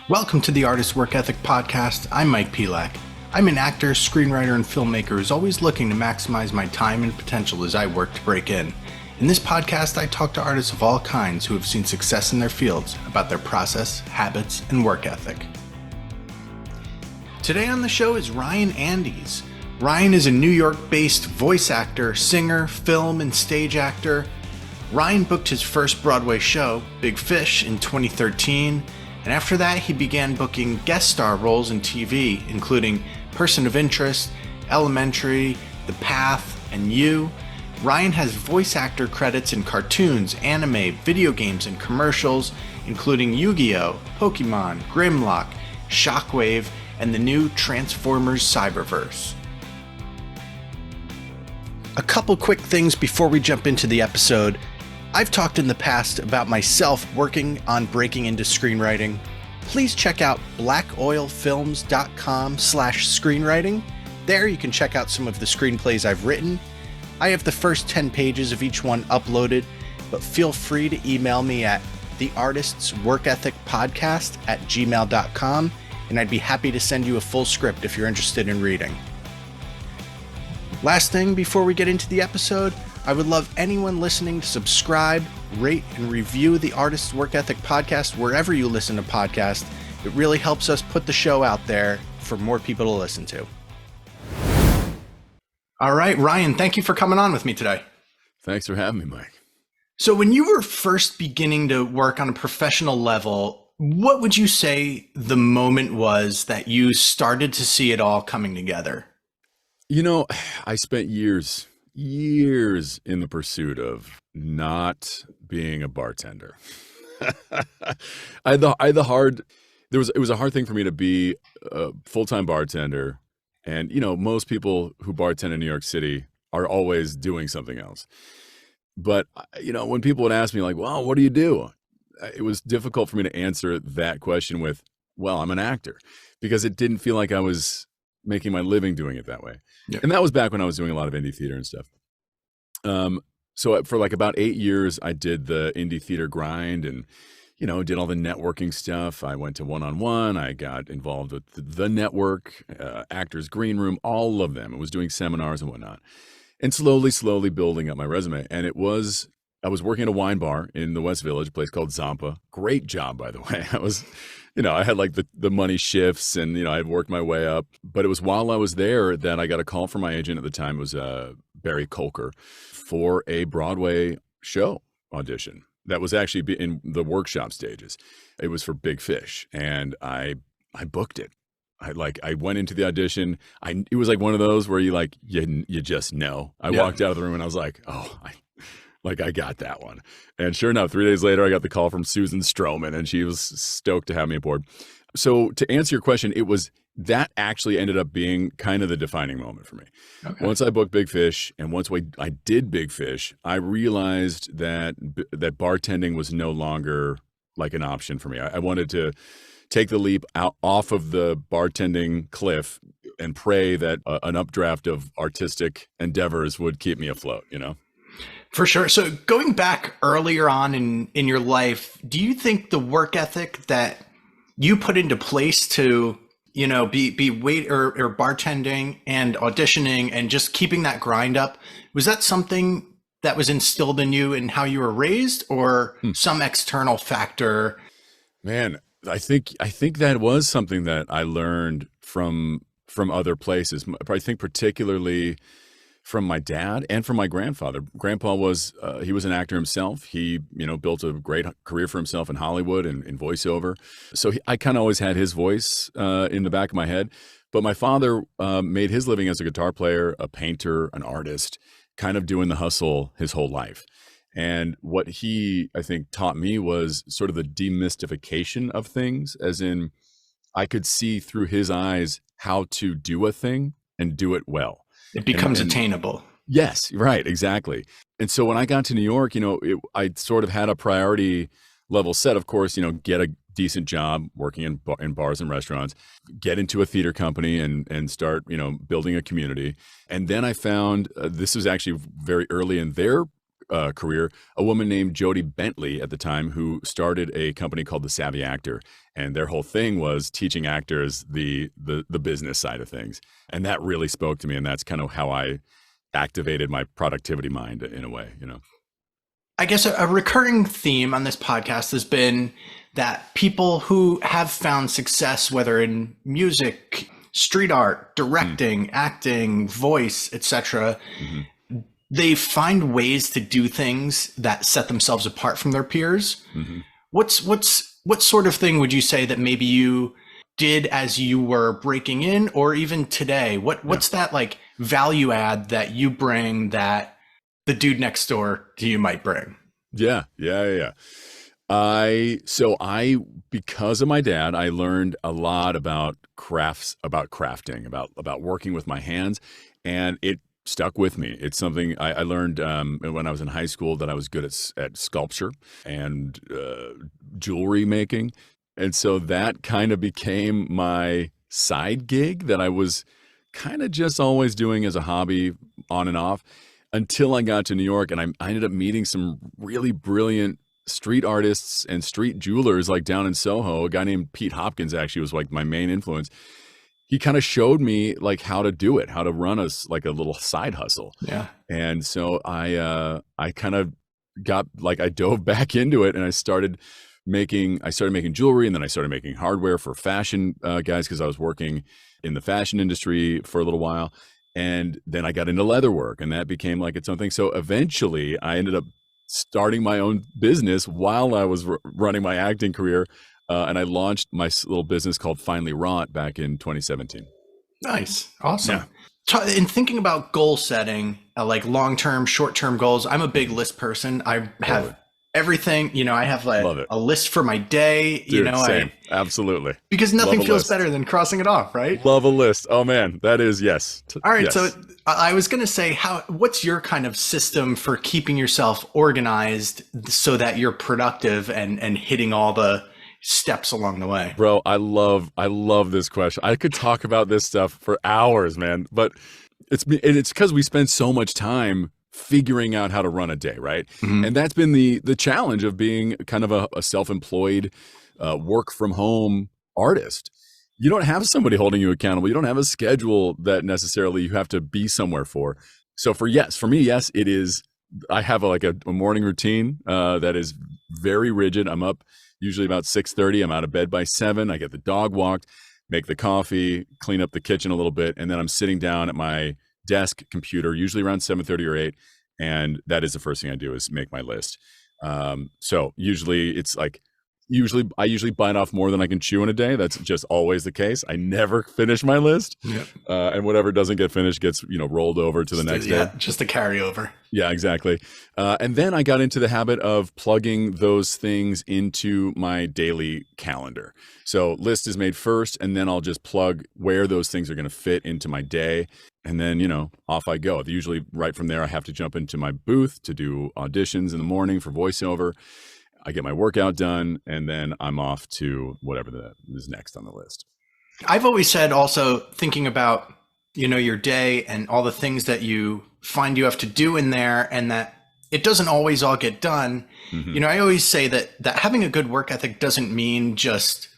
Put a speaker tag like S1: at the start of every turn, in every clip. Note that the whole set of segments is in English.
S1: Welcome to the Artist Work Ethic Podcast. I'm Mike Pelak. I'm an actor, screenwriter, and filmmaker who's always looking to maximize my time and potential as I work to break in. In this podcast, I talk to artists of all kinds who have seen success in their fields about their process, habits, and work ethic. Today on the show is Ryan Andes. Ryan is a New York-based voice actor, singer, film, and stage actor. Ryan booked his first Broadway show, Big Fish, in 2013, and after that he began booking guest star roles in TV, including Person of Interest, Elementary, The Path, and You. Ryan has voice actor credits in cartoons, anime, video games, and commercials, including Yu-Gi-Oh!, Pokemon, Grimlock, Shockwave, and the new Transformers Cyberverse. A couple quick things before we jump into the episode. I've talked in the past about myself working on breaking into screenwriting. Please check out blackoilfilms.com/screenwriting. There you can check out some of the screenplays I've written. I have the first 10 pages of each one uploaded, but feel free to email me at theartistsworkethicpodcast@gmail.com, and I'd be happy to send you a full script if you're interested in reading. Last thing before we get into the episode, I would love anyone listening to subscribe, rate, and review the Artist's Work Ethic Podcast wherever you listen to podcasts. It really helps us put the show out there for more people to listen to. All right, Ryan, thank you for coming on with me today.
S2: Thanks for having me, Mike.
S1: So when you were first beginning to work on a professional level, what would you say the moment was that you started to see it all coming together?
S2: You know, I spent years in the pursuit of not being a bartender. It was a hard thing for me to be a full-time bartender. And, you know, most people who bartend in New York City are always doing something else. But, you know, when people would ask me like, well, what do you do? It was difficult for me to answer that question with, well, I'm an actor, because it didn't feel like I was making my living doing it that way. Yeah. And that was back when I was doing a lot of indie theater and stuff. So for like about 8 years, I did the indie theater grind and, you know, did all the networking stuff. I went to one-on-one. I got involved with the network, Actors Green Room, all of them. I was doing seminars and whatnot, and slowly building up my resume. And I was working at a wine bar in the West Village, a place called Zampa. Great job, by the way. I had like the money shifts, and, you know, I had worked my way up. But it was while I was there that I got a call from my agent at the time. It was Barry Kolker, for a Broadway show audition that was actually in the workshop stages. It was for Big Fish, and I booked it. I went into the audition. It was like one of those where you just know. I walked out of the room and I was like, oh, I got that one. And sure enough, 3 days later, I got the call from Susan Stroman, and she was stoked to have me aboard. So to answer your question, that actually ended up being kind of the defining moment for me. Okay. Once I booked Big Fish, and once I did Big Fish, I realized that bartending was no longer like an option for me. I wanted to take the leap off of the bartending cliff and pray that an updraft of artistic endeavors would keep me afloat, you know?
S1: For sure. So going back earlier on in your life, do you think the work ethic that you put into place to, you know, be wait or bartending and auditioning and just keeping that grind up, was that something that was instilled in you in how you were raised, or some external factor?
S2: Man, I think that was something that I learned from other places. I think particularly from my dad and from my grandfather. Grandpa was he was an actor himself. He, you know, built a great career for himself in Hollywood and in voiceover. So I kind of always had his voice in the back of my head. But my father made his living as a guitar player, a painter, an artist, kind of doing the hustle his whole life. And what he, I think, taught me was sort of the demystification of things, as in I could see through his eyes how to do a thing and do it well.
S1: It becomes attainable.
S2: Yes, right, exactly. And so when I got to New York, you know, I sort of had a priority level set. Of course, you know, get a decent job working in bars and restaurants, get into a theater company and start, you know, building a community. And then I found this was actually very early in their career, a woman named Jody Bentley at the time, who started a company called The Savvy Actor, and their whole thing was teaching actors the business side of things, and that really spoke to me, and that's kind of how I activated my productivity mind in a way,
S1: I guess a recurring theme on this podcast has been that people who have found success, whether in music, street art, directing, acting, voice, etc., they find ways to do things that set themselves apart from their peers. What sort of thing would you say that maybe you did as you were breaking in, or even today? What's that like value add that you bring that the dude next door to you might bring?
S2: Yeah. Because of my dad, I learned a lot about crafting, about working with my hands, and it stuck with me. It's something I learned when I was in high school, that I was good at sculpture and jewelry making. And so that kind of became my side gig that I was kind of just always doing as a hobby on and off, until I got to New York, and I ended up meeting some really brilliant street artists and street jewelers, like down in Soho. A guy named Pete Hopkins actually was like my main influence. He kind of showed me like how to do it, how to run a little side hustle.
S1: Yeah.
S2: And so I kind of I dove back into it, and I started making jewelry, and then I started making hardware for fashion guys, because I was working in the fashion industry for a little while. And then I got into leather work, and that became like its own thing. So eventually I ended up starting my own business while I was running my acting career. And I launched my little business called Finally Wrought back in 2017.
S1: Nice. Awesome. Yeah. In thinking about goal setting, like long-term, short-term goals, I'm a big list person. I have everything, I have a list for my day.
S2: Dude, same. Absolutely.
S1: Because nothing feels better than crossing it off, right?
S2: Love a list. Oh man, that is, yes.
S1: All right.
S2: Yes.
S1: So I was going to say, what's your kind of system for keeping yourself organized so that you're productive and hitting all the steps along the way?
S2: Bro, I love this question. I could talk about this stuff for hours, man, but it's because we spend so much time figuring out how to run a day, right? And that's been the challenge of being kind of a self-employed work from home artist. You don't have somebody holding you accountable. You don't have a schedule that necessarily you have to be somewhere for. So for me, yes, it is. I have a morning routine that is very rigid. I'm up usually about 6:30. I'm out of bed by 7. I get the dog walked, make the coffee, clean up the kitchen a little bit, and then I'm sitting down at my desk computer, usually around 7:30 or 8, and that is the first thing I do is make my list. So usually it's like, I usually bite off more than I can chew in a day. That's just always the case. I never finish my list. And whatever doesn't get finished gets, rolled over to the next day.
S1: Just a carryover.
S2: Yeah, exactly. And then I got into the habit of plugging those things into my daily calendar. So list is made first, and then I'll just plug where those things are going to fit into my day. And then, off I go. Usually right from there, I have to jump into my booth to do auditions in the morning for voiceover. I get my workout done, and then I'm off to whatever is next on the list.
S1: I've always said, also thinking about, your day and all the things that you find you have to do in there, and that it doesn't always all get done. I always say that having a good work ethic doesn't mean just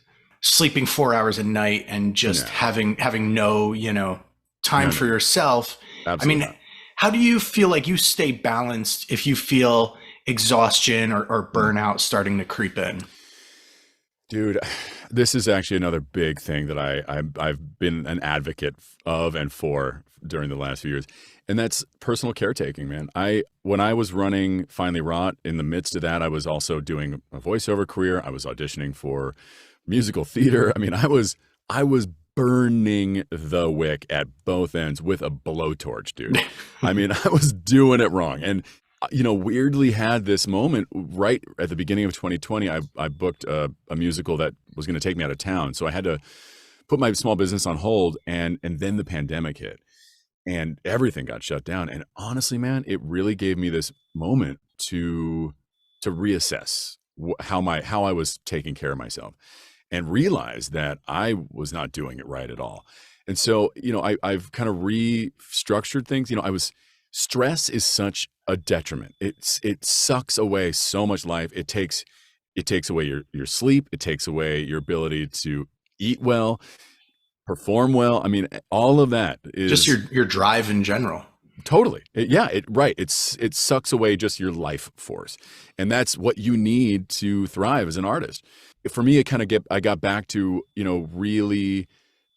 S1: sleeping 4 hours a night and just having no, time for yourself.
S2: Absolutely.
S1: I mean, how do you feel like you stay balanced if you feel exhaustion or burnout starting to creep in?
S2: Dude, this is actually another big thing that I've been an advocate of and for during the last few years, and that's personal caretaking, man. When I was running Finally Wrought, in the midst of that, I was also doing a voiceover career. I was auditioning for musical theater. I mean, I was burning the wick at both ends with a blowtorch, dude. I mean, I was doing it wrong. And weirdly had this moment right at the beginning of 2020. I booked a musical that was going to take me out of town. So I had to put my small business on hold, and then the pandemic hit and everything got shut down. And honestly, man, it really gave me this moment to reassess how I was taking care of myself, and realize that I was not doing it right at all. And so, I've kind of restructured things. stress is such a detriment. It sucks away so much life. It takes away your sleep. It takes away your ability to eat well, perform well. I mean, all of that is
S1: just your drive in general.
S2: Totally. Right. It sucks away just your life force. And that's what you need to thrive as an artist. For me, I got back to, really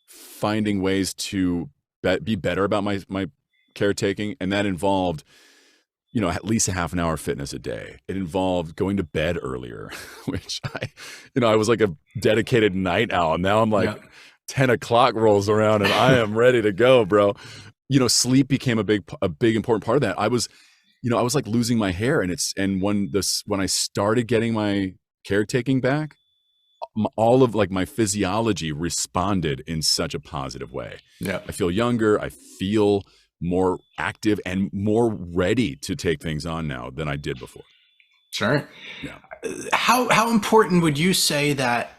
S2: finding ways to be better about my caretaking. And that involved, at least a half an hour of fitness a day. It involved going to bed earlier, which I was like a dedicated night owl. Now I'm like 10 o'clock rolls around and I am ready to go, bro. Sleep became a big important part of that. I was like losing my hair, and when I started getting my caretaking back, all of like my physiology responded in such a positive way.
S1: Yeah.
S2: I feel younger. I feel more active and more ready to take things on now than I did before.
S1: Sure.
S2: Yeah.
S1: How important would you say that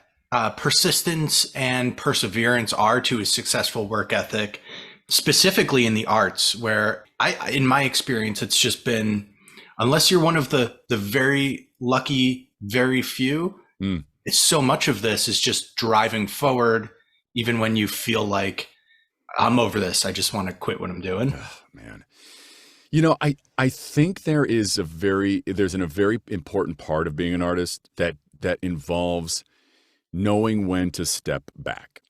S1: persistence and perseverance are to a successful work ethic, specifically in the arts, where in my experience, it's just been, unless you're one of the very lucky, very few, it's so much of this is just driving forward, even when you feel like I'm over this. I just want to quit what I'm doing.
S2: Oh, man. I think there's a very important part of being an artist that involves knowing when to step back.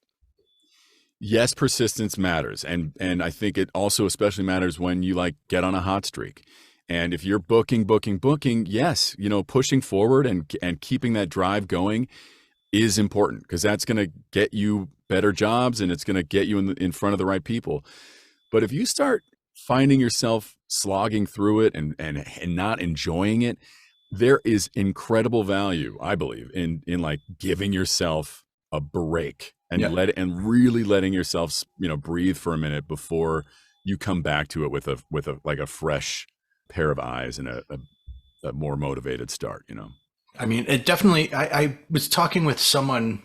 S2: Yes, persistence matters. And I think it also especially matters when you like get on a hot streak. And if you're booking, yes, pushing forward and keeping that drive going is important, because that's going to get you better jobs and it's going to get you in front of the right people. But if you start finding yourself slogging through it and not enjoying it, there is incredible value, I believe, in like giving yourself a break and really letting yourself, breathe for a minute before you come back to it with a fresh pair of eyes and a more motivated start.
S1: I mean, it definitely. I was talking with someone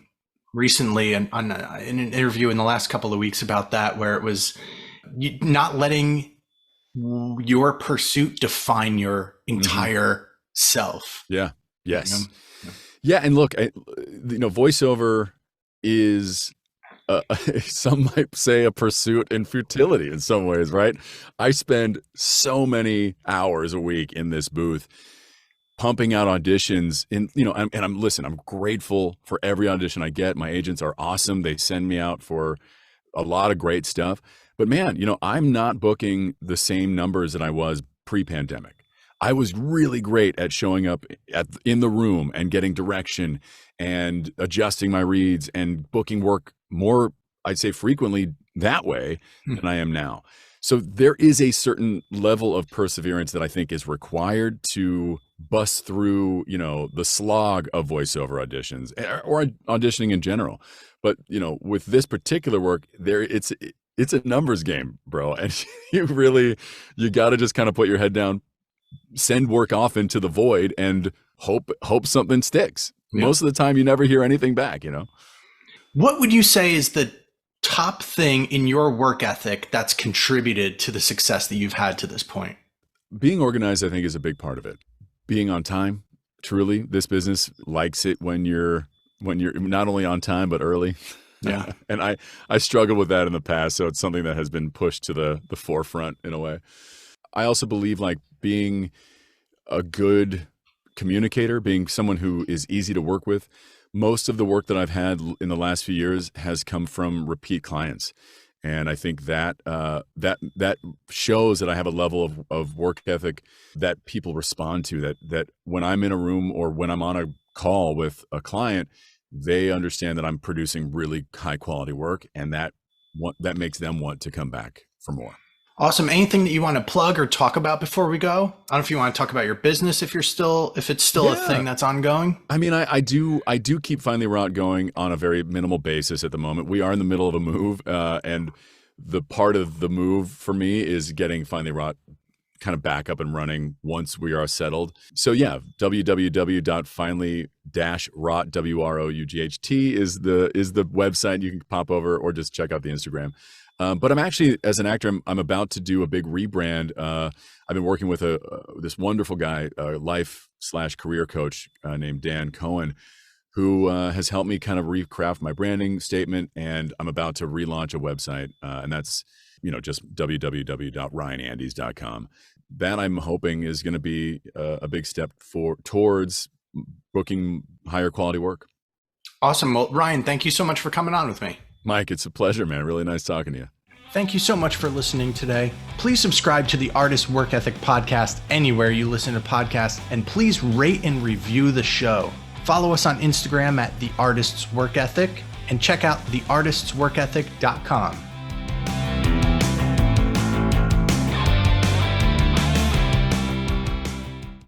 S1: recently in an interview in the last couple of weeks about that, where it was not letting your pursuit define your entire self.
S2: Yeah. Yes. Yeah. And look, voiceover is some might say a pursuit in futility in some ways, right? I spend so many hours a week in this booth pumping out auditions I'm grateful for every audition I get. My agents are awesome. They send me out for a lot of great stuff. But man, I'm not booking the same numbers that I was pre-pandemic. I was really great at showing up in the room and getting direction and adjusting my reads and booking work more, I'd say, frequently that way than I am now. So there is a certain level of perseverance that I think is required to bust through, the slog of voiceover auditions or auditioning in general. But, with this particular work, it's a numbers game, bro. And you got to just kind of put your head down, send work off into the void and hope something sticks. Yeah. Most of the time you never hear anything back,
S1: What would you say is the top thing in your work ethic that's contributed to the success that you've had to this point?
S2: Being organized, I think, is a big part of it. Being on time. Truly, this business likes it when you're not only on time, but early.
S1: Yeah.
S2: And I struggled with that in the past. So it's something that has been pushed to the forefront in a way. I also believe like being a good communicator, being someone who is easy to work with. Most of the work that I've had in the last few years has come from repeat clients. And I think that that shows that I have a level of work ethic that people respond to, that when I'm in a room or when I'm on a call with a client, they understand that I'm producing really high quality work, and that makes them want to come back for more.
S1: Awesome. Anything that you want to plug or talk about before we go? I don't know if you want to talk about your business, if it's still a thing that's ongoing.
S2: I mean, I do keep Find the Rot going on a very minimal basis at the moment. We are in the middle of a move, and the part of the move for me is getting Find the Rot kind of back up and running once we are settled. So yeah, www.finally-rot is the website you can pop over, or just check out the Instagram. But I'm actually, as an actor, I'm about to do a big rebrand. I've been working with this wonderful guy, life/career coach named Dan Cohen, who has helped me kind of recraft my branding statement. And I'm about to relaunch a website, and that's just www.ryanandys.com. That I'm hoping is going to be a big step towards booking higher quality work.
S1: Awesome. Well, Ryan, thank you so much for coming on with me.
S2: Mike, it's a pleasure, man. Really nice talking to you.
S1: Thank you so much for listening today. Please subscribe to the Artist Work Ethic podcast anywhere you listen to podcasts, and please rate and review the show. Follow us on Instagram at The Artist's Work Ethic, and check out theartistsworkethic.com.